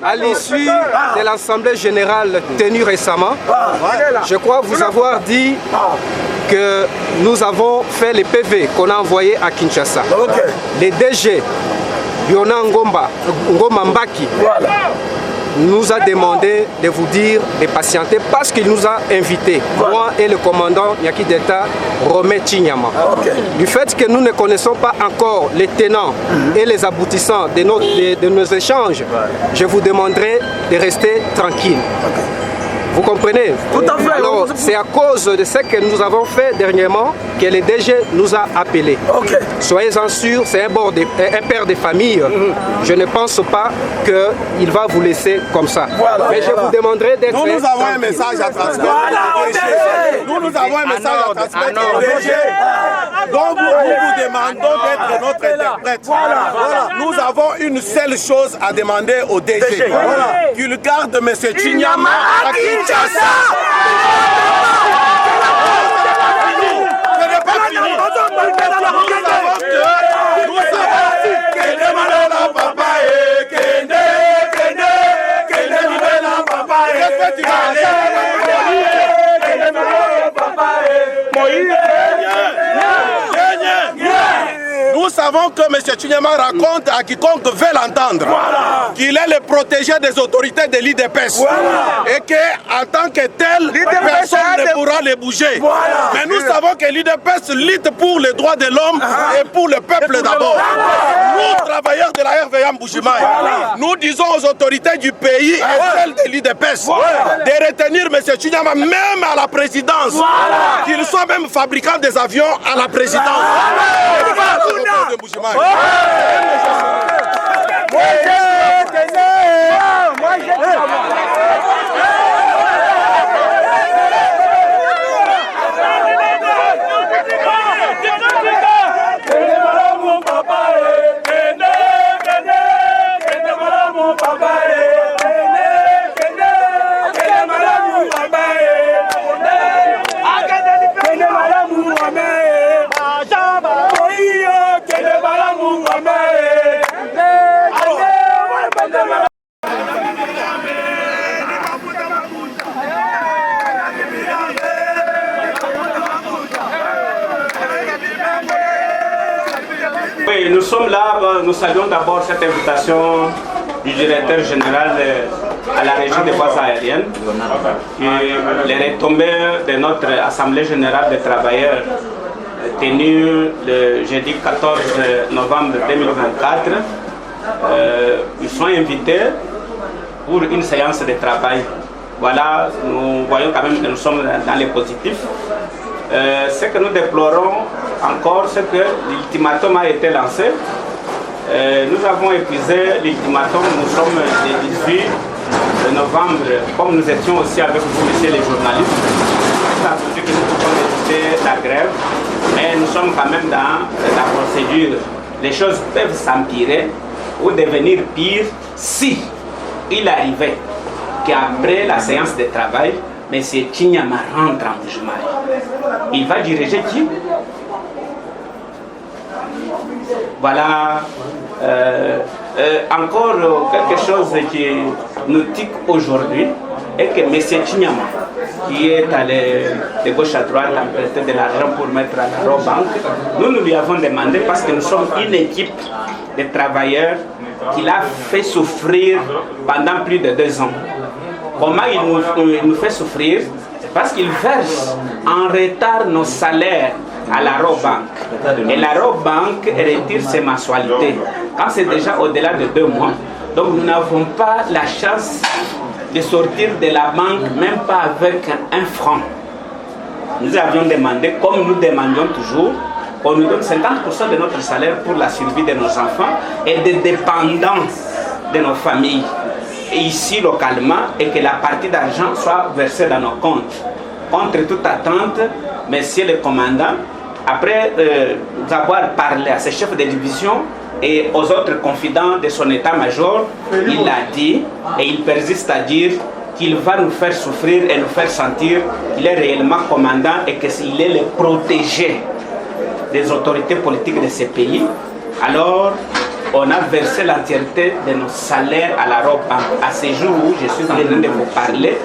À l'issue de l'Assemblée générale tenue récemment, je crois vous avoir dit que nous avons fait les PV qu'on a envoyés à Kinshasa. Les DG, Yona Ngoma Mbaki, nous a demandé de vous dire de patienter parce qu'il nous a invités, moi et le commandant Nyaki d'État Romé Chinyama. Du fait que nous ne connaissons pas encore les tenants et les aboutissants de nos échanges, je vous demanderai de rester tranquille. Vous comprenez? Tout à fait. Alors, c'est à cause de ce que nous avons fait dernièrement que le DG nous a appelés. Soyez-en sûrs, c'est un père de famille. Je ne pense pas qu'il va vous laisser comme ça. Mais je vous demanderai d'être... Nous avons un message à transmettre. Nous avons un message à transmettre au DG. Donc nous vous demandons d'être notre interprète. Nous avons une seule chose à demander au DG. Qu'il garde M. Chinyama à Kinshasa. Ce n'est pas fini. Nous savons que la papa est Nous savons que M. Chinyama raconte à quiconque veut l'entendre qu'il est le protégé des autorités de l'IDPS et qu'en tant que tel, personne ne pourra les bouger. Mais nous savons que l'IDPS lutte pour les droits de l'homme et pour le peuple d'abord. Nous, travailleurs de la RVA Mbujimaï, nous disons aux autorités du pays et celles de l'IDPS de retenir M. Chinyama même à la présidence, qu'il soit même fabricant des avions à la présidence. Oui, nous sommes là, nous saluons d'abord cette invitation du directeur général à la régie des voies aériennes, les retombées de notre Assemblée générale des travailleurs tenue le jeudi 14 novembre 2024. Ils sont invités pour une séance de travail. Voilà, nous voyons quand même que nous sommes dans les positifs. Ce que nous déplorons encore, c'est que l'ultimatum a été lancé. Nous avons épuisé l'ultimatum, nous sommes le 18 novembre, comme nous étions aussi avec vous, messieurs les journalistes. Nous avons dit que nous pouvons éviter la grève, mais nous sommes quand même dans la procédure. Les choses peuvent s'empirer ou devenir pire si il arrivait qu'après la séance de travail, M. Chinyama rentre en Mbujimaï. Il va diriger qui? Voilà. Encore quelque chose qui nous tique aujourd'hui est que M. Chinyama qui est allé de gauche à droite emprunter de l'argent pour mettre à la Robank. Nous lui avons demandé, parce que nous sommes une équipe de travailleurs qui l'a fait souffrir pendant plus de 2 ans. Comment il nous fait souffrir? C'est parce qu'il verse en retard nos salaires à la Robank. Et la Robank retire ses mensualités. Quand c'est déjà au-delà de 2 mois, donc nous n'avons pas la chance de sortir de la banque, même pas avec 1 franc. Nous avions demandé, comme nous demandions toujours, qu'on nous donne 50% de notre salaire pour la survie de nos enfants et des dépendants de nos familles, et ici localement, et que la partie d'argent soit versée dans nos comptes. Contre toute attente, messieurs le commandant, après avoir parlé à ses chefs de division et aux autres confidents de son état-major, il a dit, et il persiste à dire, qu'il va nous faire souffrir et nous faire sentir qu'il est réellement commandant et qu'il est le protégé des autorités politiques de ces pays. Alors, on a versé l'entièreté de nos salaires à la Robank. À ce jour où je suis en train de vous parler,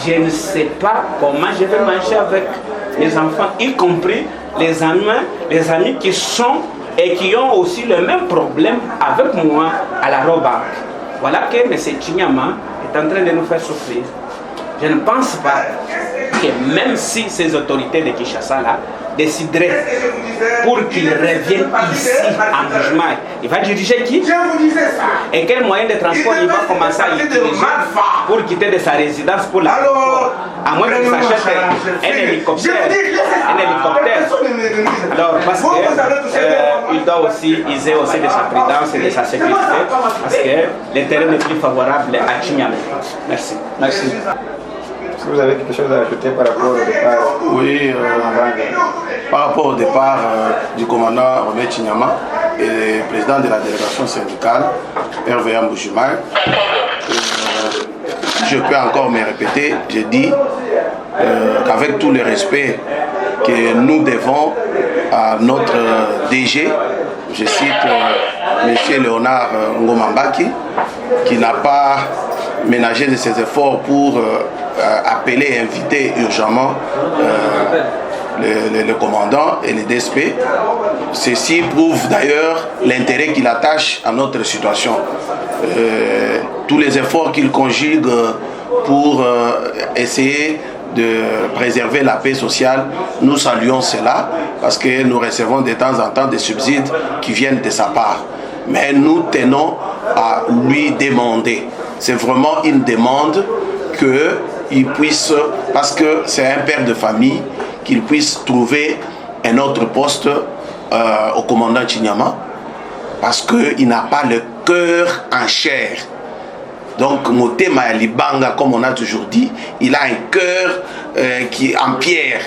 je ne sais pas comment je vais manger avec mes enfants, y compris les amis qui sont et qui ont aussi le même problème avec moi à la Robank. Voilà que M. Chinyama est en train de nous faire souffrir. Je ne pense pas que même si ces autorités de Kinshasa là décideraient pour qu'il revienne ici en Bujimaï, il va diriger qui? Et quel moyen de transport il va commencer à utiliser pour quitter de sa résidence pour la à moins qu'il s'achète un hélicoptère. Alors parce qu'il doit aussi user aussi de sa prudence et de sa sécurité parce que le terrain n'est plus favorable à Chinyama. Merci. Merci. Est-ce que vous avez quelque chose à ajouter par rapport au départ? Oui, par rapport au départ du commandant Robert Chinyama et président de la délégation syndicale RVA Mbujimaï, je peux encore me répéter, j'ai dit qu'avec tout le respect que nous devons à notre DG, je cite M. Léonard Ngomambaki, qui n'a pas ménagé de ses efforts pour appeler et inviter urgemment le commandant et les DSP. Ceci prouve d'ailleurs l'intérêt qu'il attache à notre situation. Tous les efforts qu'il conjugue pour essayer de préserver la paix sociale, nous saluons cela parce que nous recevons de temps en temps des subsides qui viennent de sa part. Mais nous tenons à lui demander. C'est vraiment une demande qu'il puisse, parce que c'est un père de famille, qu'il puisse trouver un autre poste au commandant Chinyama, parce qu'il n'a pas le cœur en chair. Donc, Motema Libanga, comme on a toujours dit, il a un cœur qui est en pierre,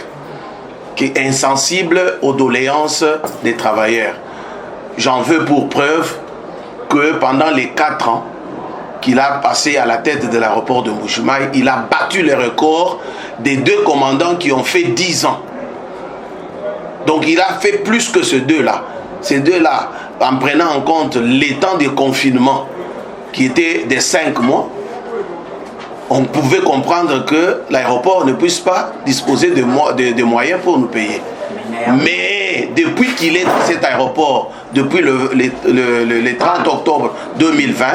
qui est insensible aux doléances des travailleurs. J'en veux pour preuve que pendant les 4 ans qu'il a passé à la tête de l'aéroport de Mbujimaï, il a battu le record des 2 commandants qui ont fait 10 ans. Donc il a fait plus que ces 2-là. Ces 2-là, en prenant en compte les temps de confinement qui étaient de 5 mois, on pouvait comprendre que l'aéroport ne puisse pas disposer de moyens pour nous payer. Mais depuis qu'il est dans cet aéroport, depuis le 30 octobre 2020,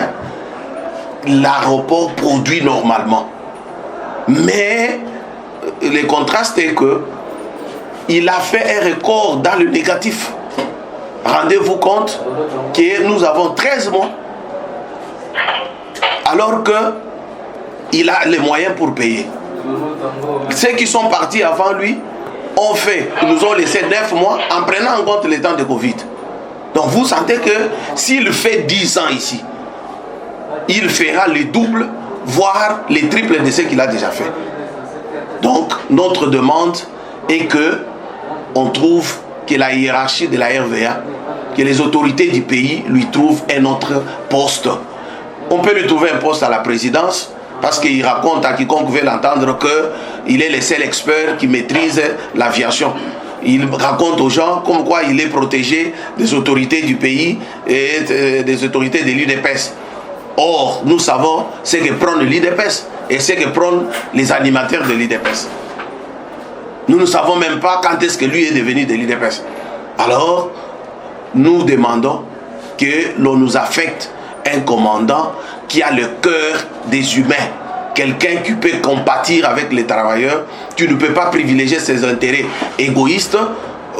l'aéroport produit normalement. Mais le contraste est que il a fait un record dans le négatif. Rendez-vous compte que nous avons 13 mois alors qu'il a les moyens pour payer. Ceux qui sont partis avant lui ils nous ont laissé 9 mois en prenant en compte les temps de Covid. Donc vous sentez que s'il fait 10 ans ici, il fera le double, voire les triples de ce qu'il a déjà fait. Donc notre demande est que on trouve que la hiérarchie de la RVA, que les autorités du pays lui trouvent un autre poste. On peut lui trouver un poste à la présidence, parce qu'il raconte à quiconque veut l'entendre qu'il est le seul expert qui maîtrise l'aviation. Il raconte aux gens comme quoi il est protégé des autorités du pays et des autorités de l'UDPS. Or, nous savons ce que prend l'UDPS. et ce que prennent les animateurs de l'IDPS. Nous ne savons même pas quand est-ce que lui est devenu de l'IDPS. Alors, nous demandons que l'on nous affecte un commandant qui a le cœur des humains, quelqu'un qui peut compatir avec les travailleurs. Tu ne peux pas privilégier ses intérêts égoïstes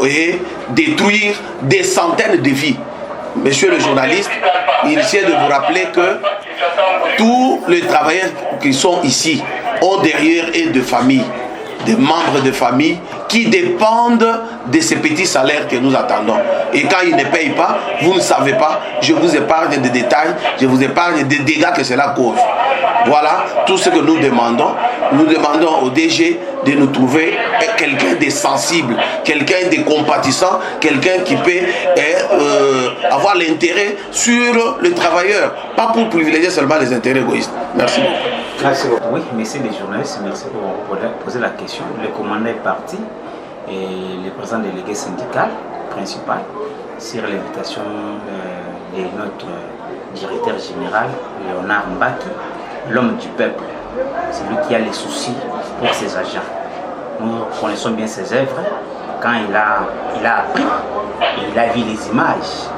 et détruire des centaines de vies. Monsieur le journaliste, il essaie de vous rappeler que tous les travailleurs qui sont ici ont derrière eux des familles, des membres de famille qui dépendent de ces petits salaires que nous attendons. Et quand ils ne payent pas, vous ne savez pas, je vous épargne des détails, je vous épargne des dégâts que cela cause. Voilà tout ce que nous demandons. Nous demandons au DG de nous trouver quelqu'un de sensible, quelqu'un de compatissant, quelqu'un qui peut avoir l'intérêt sur le travailleur, pas pour privilégier seulement les intérêts égoïstes. Merci beaucoup. Merci beaucoup. Oui, messieurs les journalistes, merci pour poser la question. Le commandant est parti et le président délégué syndical principal, sur l'invitation de notre directeur général, Léonard Mbaki, l'homme du peuple, c'est lui qui a les soucis pour ses agents. Nous connaissons bien ses œuvres. Quand il a appris, il a vu les images,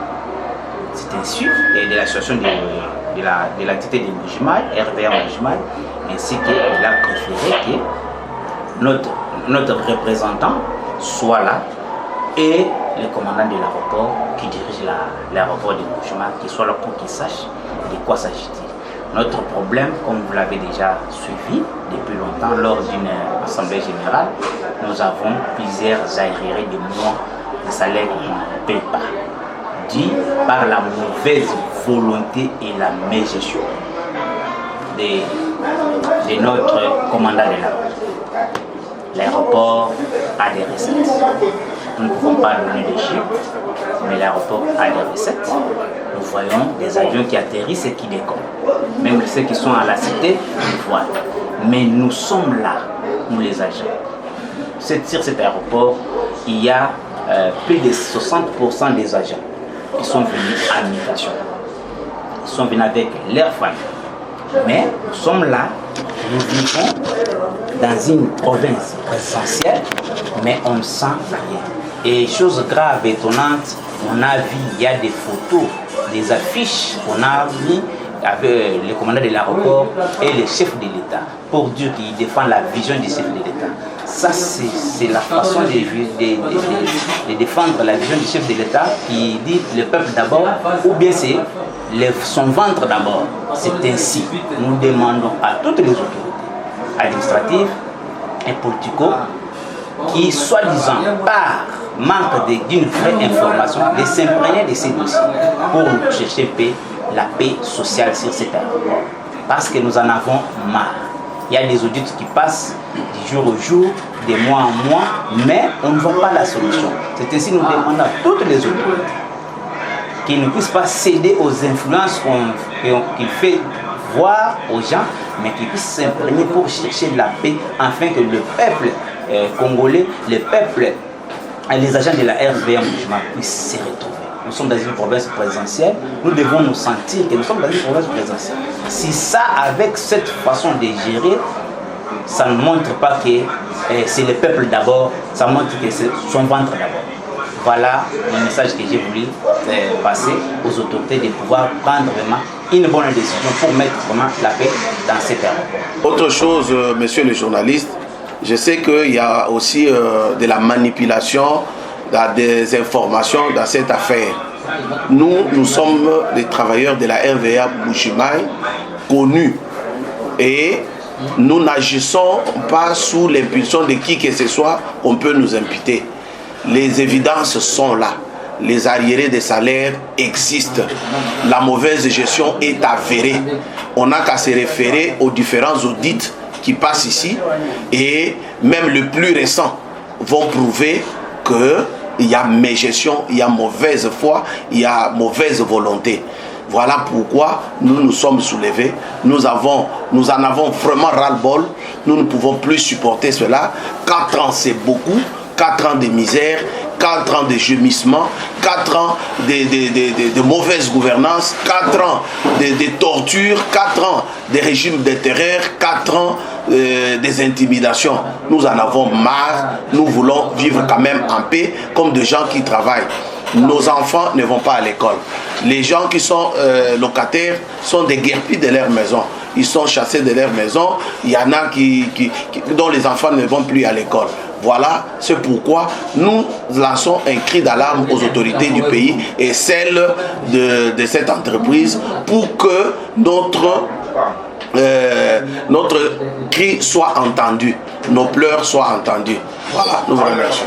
c'est ainsi, de la situation de l'entité de Mbujimayi, RVA Mbujimayi, ainsi qu'il a préféré que notre représentant soit là et le commandant de l'aéroport qui dirige l'aéroport de Mbujimayi qui soit là pour qu'il sache de quoi s'agit-il. Notre problème, comme vous l'avez déjà suivi depuis longtemps lors d'une assemblée générale, nous avons plusieurs arriérés de mois de salaire qu'on ne paye pas, dit par la mauvaise volonté et la mégestion de notre commandant de l'aéroport. L'aéroport a des recettes. Nous ne pouvons pas donner des chiffres, mais l'aéroport a des recettes. Nous voyons des avions qui atterrissent et qui décollent. Même ceux qui sont à la cité, nous voient. Mais nous sommes là, nous les agents. Sur cet aéroport, il y a plus de 60% des agents qui sont venus à migration. Ils sont venus avec leur famille. Mais nous sommes là, nous vivons dans une province présidentielle, mais on ne sent rien. Et chose grave, étonnante, on a vu, il y a des photos, des affiches qu'on a mis avec le commandant de l'aéroport et le chef de l'État pour dire qu'il défend la vision du chef de l'État. Ça, c'est la façon de défendre la vision du chef de l'État qui dit le peuple d'abord, ou bien c'est son ventre d'abord. C'est ainsi. Nous demandons à toutes les autorités administratives et politico qui, soi-disant, par manque d'une vraie information, de s'imprégner de ces dossiers pour nous chercher la paix sociale sur cet aéroport. Parce que nous en avons marre. Il y a des audits qui passent du jour au jour, de mois en mois, mais on ne voit pas la solution. C'est ainsi que nous demandons à toutes les autorités qu'ils ne puissent pas céder aux influences qu'il fait voir aux gens, mais qu'ils puissent s'imprégner pour chercher de la paix, afin que le peuple congolais, le peuple, les agents de la RVA puissent se retrouver. Nous sommes dans une province présidentielle, nous devons nous sentir que nous sommes dans une province présidentielle. Si ça, avec cette façon de gérer, ça ne montre pas que c'est le peuple d'abord, ça montre que c'est son ventre d'abord. Voilà le message que j'ai voulu passer aux autorités de pouvoir prendre vraiment une bonne décision pour mettre vraiment la paix dans cet aéroport. Autre chose, monsieur le journaliste, je sais qu'il y a aussi de la manipulation, des informations dans cette affaire. Nous sommes des travailleurs de la RVA Mbujimayi connus et nous n'agissons pas sous l'impulsion de qui que ce soit qu'on peut nous imputer. Les évidences sont là. Les arriérés des salaires existent. La mauvaise gestion est avérée. On n'a qu'à se référer aux différents audits qui passent ici et même le plus récent vont prouver qu'il y a mégestion, il y a mauvaise foi, il y a mauvaise volonté. Voilà pourquoi nous nous sommes soulevés. Nous en avons vraiment ras-le-bol. Nous ne pouvons plus supporter cela. 4 ans, c'est beaucoup. 4 ans de misère 4 ans de gémissement, 4 ans de mauvaise gouvernance, 4 ans de torture, 4 ans de régime de terreur, 4 ans des intimidations. Nous en avons marre, nous voulons vivre quand même en paix comme des gens qui travaillent. Nos enfants ne vont pas à l'école. Les gens qui sont locataires sont des guerpis de leur maison. Ils sont chassés de leur maison. Il y en a dont les enfants ne vont plus à l'école. Voilà, c'est pourquoi nous lançons un cri d'alarme aux autorités du pays et celles de cette entreprise pour que notre cri soit entendu, nos pleurs soient entendus. Voilà, nous vous remercions.